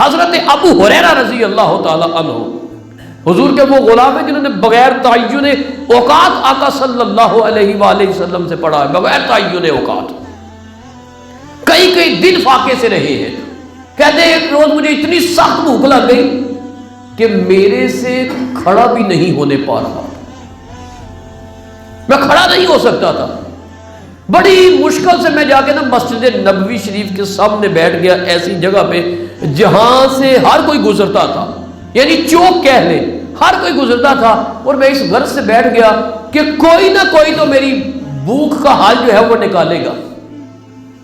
حضرت ابو ہریرہ رضی اللہ تعالی عنہ حضور کے وہ غلام ہیں جنہوں نے بغیر تعین اوقات آقا صلی اللہ علیہ وآلہ وسلم سے پڑھا ہے، بغیر تعین اوقات کئی کئی دن فاقے سے رہے ہیں۔ کہتے ہیں ایک روز مجھے اتنی سخت بھوک لگ گئی کہ میرے سے کھڑا بھی نہیں ہونے پا رہا، میں کھڑا نہیں ہو سکتا تھا۔ بڑی مشکل سے میں جا کے مسجد نبوی شریف کے سامنے بیٹھ گیا، ایسی جگہ پہ جہاں سے ہر کوئی گزرتا تھا، یعنی چوک کہہ لیں، ہر کوئی گزرتا تھا، اور میں اس غرض سے بیٹھ گیا کہ کوئی نہ کوئی تو میری بھوک کا حال جو ہے وہ نکالے گا۔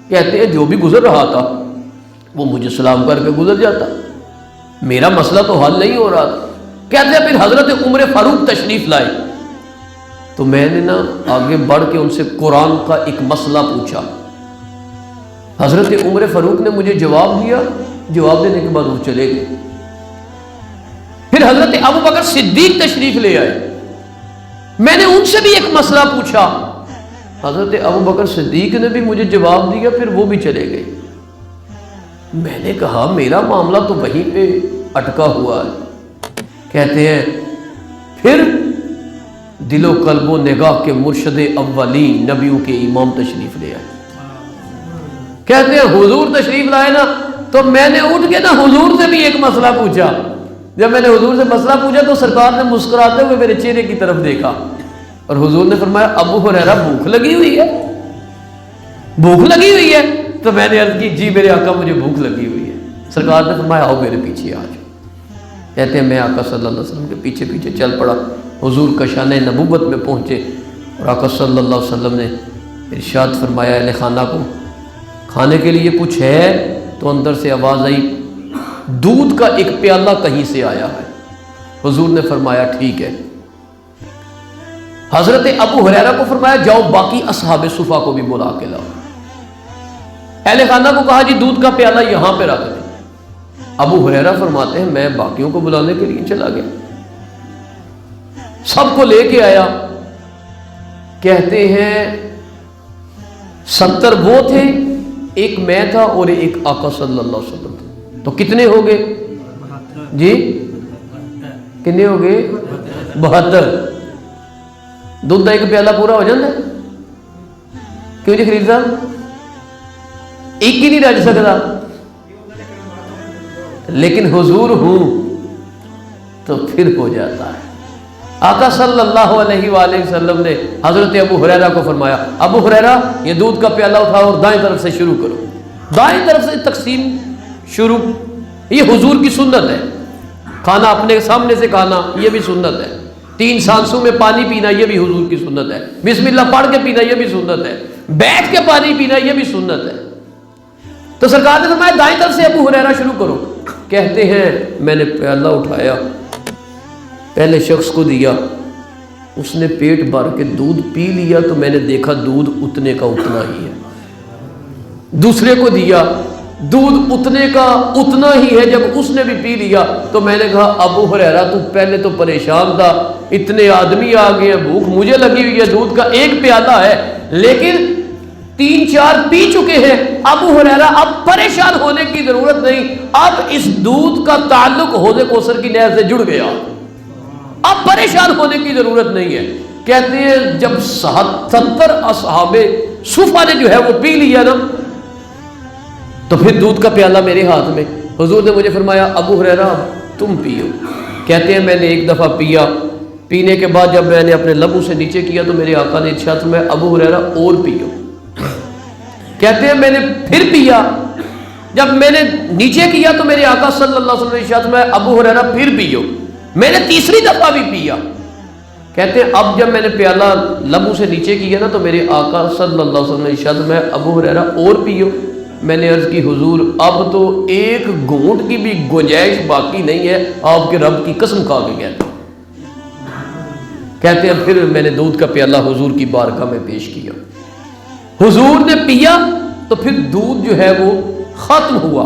کہتے ہیں جو بھی گزر رہا تھا وہ مجھے سلام کر کے گزر جاتا، میرا مسئلہ تو حل نہیں ہو رہا تھا۔ کہتے ہیں پھر حضرت عمر فاروق تشریف لائے تو میں نے آگے بڑھ کے ان سے قرآن کا ایک مسئلہ پوچھا۔ حضرت عمر فاروق نے مجھے جواب دیا، جواب دینے کے بعد وہ چلے گئے۔ پھر حضرت ابو بکر صدیق تشریف لے آئے، میں نے ان سے بھی ایک مسئلہ پوچھا، حضرت ابو بکر صدیق نے بھی مجھے جواب دیا، پھر وہ بھی چلے گئے۔ میں نے کہا میرا معاملہ تو وہیں پہ اٹکا ہوا ہے۔ کہتے ہیں پھر دل و قلب و نگاہ کے مرشد اولین نبیوں کے امام تشریف لے آئے۔ کہتے ہیں حضور تشریف لائے تو میں نے اٹھ کے حضور سے بھی ایک مسئلہ پوچھا۔ جب میں نے حضور سے مسئلہ پوچھا تو سرکار نے مسکراتے ہوئے میرے چہرے کی طرف دیکھا اور حضور نے فرمایا ابو ہریرہ بھوک لگی ہوئی ہے، بھوک لگی ہوئی ہے؟ تو میں نے عرض کی جی میرے آقا مجھے بھوک لگی ہوئی ہے۔ سرکار نے فرمایا آؤ میرے پیچھے آ جاؤ۔ کہتے ہیں میں آقا صلی اللہ علیہ وسلم کے پیچھے پیچھے چل پڑا، حضور کشان نبوت میں پہنچے اور آقا صلی اللہ علیہ وسلم نے ارشاد فرمایا اہل خانہ کو کھانے کے لیے کچھ ہے؟ تو اندر سے آواز آئی دودھ کا ایک پیالہ کہیں سے آیا ہے۔ حضور نے فرمایا ٹھیک ہے۔ حضرت ابو ہریرہ کو فرمایا جاؤ باقی اصحاب صفہ کو بھی بلا کے لاؤ۔ اہل خانہ کو کہا جی دودھ کا پیالہ یہاں پہ رکھ دیں۔ ابو ہریرہ فرماتے ہیں میں باقیوں کو بلانے کے لیے چلا گیا، سب کو لے کے آیا۔ کہتے ہیں 70 وہ تھے، ایک میں تھا اور ایک آقا صلی اللہ علیہ وسلم تھے، تو کتنے ہو گئے جی؟ کتنے ہو گئے؟ 72۔ دودھ کا ایک پیالہ پورا ہو جاتا ہے؟ کیوں جی خلیل صاحب؟ ایک ہی نہیں رج سکتا، لیکن حضور ہوں تو پھر ہو جاتا ہے۔ آقا صلی اللہ علیہ وآلہ وسلم نے حضرت ابو ہریرہ کو فرمایا ابو ہریرہ یہ دودھ کا پیالہ اٹھاؤ اور دائیں طرف سے شروع کرو۔ دائیں طرف سے تقسیم شروع، یہ حضور کی سنت ہے۔ کھانا اپنے سامنے سے کھانا یہ بھی سنت ہے۔ 3 سانسوں میں پانی پینا یہ بھی حضور کی سنت ہے۔ بسم اللہ پڑھ کے پینا یہ بھی سنت ہے۔ بیٹھ کے پانی پینا یہ بھی سنت ہے۔ تو سرکار نے فرمایا دائیں طرف سے ابو ہریرہ شروع کرو۔ کہتے ہیں میں نے پیالہ اٹھایا، پہلے شخص کو دیا، اس نے پیٹ بھر کے دودھ پی لیا تو میں نے دیکھا دودھ اتنے کا اتنا ہی ہے۔ دوسرے کو دیا، دودھ اتنے کا اتنا ہی ہے۔ جب اس نے بھی پی لیا تو میں نے کہا ابو ہریرہ تو پہلے تو پریشان تھا، اتنے آدمی آ گئے ہیں، بھوک مجھے لگی ہوئی ہے، دودھ کا ایک پیالہ ہے لیکن 3-4 پی چکے ہیں۔ ابو ہریرہ اب پریشان ہونے کی ضرورت نہیں، اب اس دودھ کا تعلق حوض کوثر کی نہر سے جڑ گیا، اب پریشان ہونے کی ضرورت نہیں ہے۔ کہتے ہیں جب 70 اصحاب صفہ نے جو ہے وہ پی لیا تو پھر دودھ کا پیالہ میرے ہاتھ میں، حضور نے مجھے فرمایا ابو ہریرہ تم پیو۔ کہتے ہیں میں نے ایک دفعہ پیا، پینے کے بعد جب میں نے اپنے لبوں سے نیچے کیا تو میرے آقا نے ارشاد فرمایا ابو ہریرہ اور پیو۔ کہتے ہیں میں نے پھر پیا، جب میں نے نیچے کیا تو میرے آقا صلی اللہ علیہ وسلم نے ارشاد فرمایا ابو ہریرہ پھر پیو۔ میں نے تیسری دفعہ بھی پیا۔ کہتے ہیں اب جب میں نے پیالہ لبوں سے نیچے کیا تو میرے آقا صلی اللہ علیہ وسلم نے ارشاد فرمایا ابو ہریرہ اور پیو۔ میں نے عرض کی حضور اب تو ایک گھونٹ کی بھی گنجائش باقی نہیں ہے، آپ کے رب کی قسم کھا کے کہتے ہیں۔ کہتے ہیں پھر میں نے دودھ کا پیالہ حضور کی بارگاہ میں پیش کیا، حضور نے پیا تو پھر دودھ جو ہے وہ ختم ہوا۔